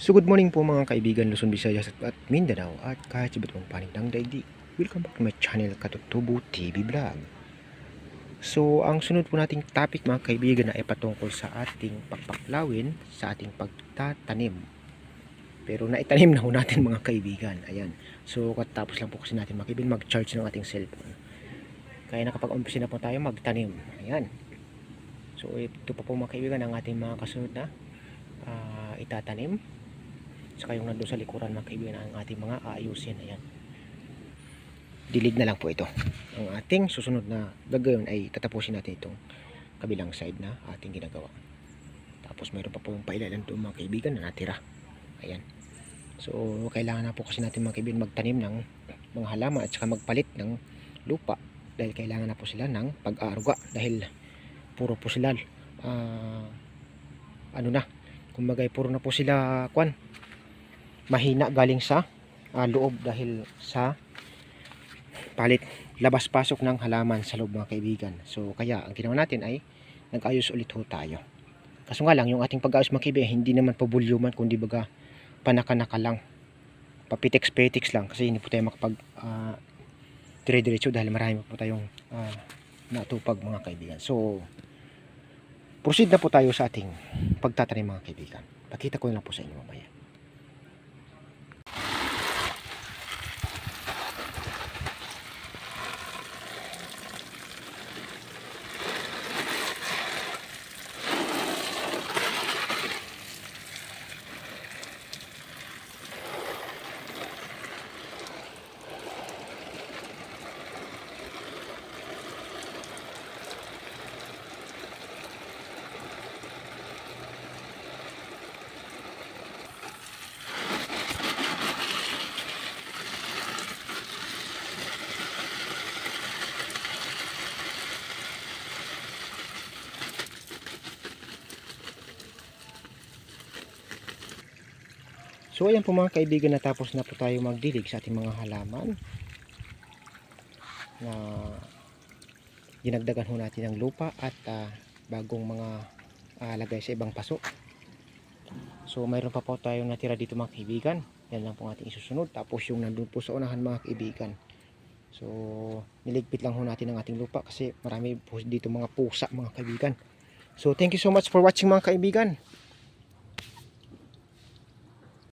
So good morning po mga kaibigan Luzon, Visayas at Mindanao at kahit sa iba't ibang panig ng daigdig. Welcome back to my channel Katutubo TV Vlog. So ang sunod po nating topic mga kaibigan ay patungkol sa ating pagpaklawin sa ating pagtatanim. Pero naitanim na ho natin mga kaibigan. Ayan. So katapos lang po kasi natin mga kaibigan mag-charge ng ating cellphone. Kaya nakapag-umpisa na po tayo magtanim. Ayan. So ito pa po mga kaibigan ang ating mga kasunod na itatanim. Saka yung nandun sa likuran mga kaibigan ang ating mga aayusin. Ayan. Dilig na lang po ito. Ang ating susunod na gagawin ay tatapusin natin itong kabilang side na ating ginagawa. Tapos mayroon pa po yung pailalan doon mga kaibigan na natira. Ayan. So kailangan na po kasi natin mga kaibigan magtanim ng mga halaman at saka magpalit ng lupa. Dahil kailangan na po sila ng pag-aaruga. Dahil puro po sila kumbaga puro na po sila mahina galing sa loob dahil sa palit labas pasok ng halaman sa loob mga kaibigan. So kaya ang ginawa natin ay nag-ayos ulit ho tayo. Kaso nga lang yung ating pag-ayos mga kaibigan hindi naman pabulyuman kundi baga panaka-naka lang, papitex-petex lang kasi hindi po tayo makapag dire-diretso dahil marami po tayong natupag mga kaibigan. So proceed na po tayo sa ating pagtatanim mga kaibigan. Pakita ko na po sa inyo mamaya. So ayan po mga kaibigan, natapos na po tayo magdilig sa ating mga halaman na dinagdagan ho natin ng lupa at bagong mga lagay sa ibang paso. So mayroon pa po tayong natira dito mga kaibigan. Yan lang po ating isusunod. Tapos yung nandun po sa unahan mga kaibigan. So niligpit lang ho natin ang ating lupa kasi marami po dito mga pusa mga kaibigan. So thank you so much for watching mga kaibigan.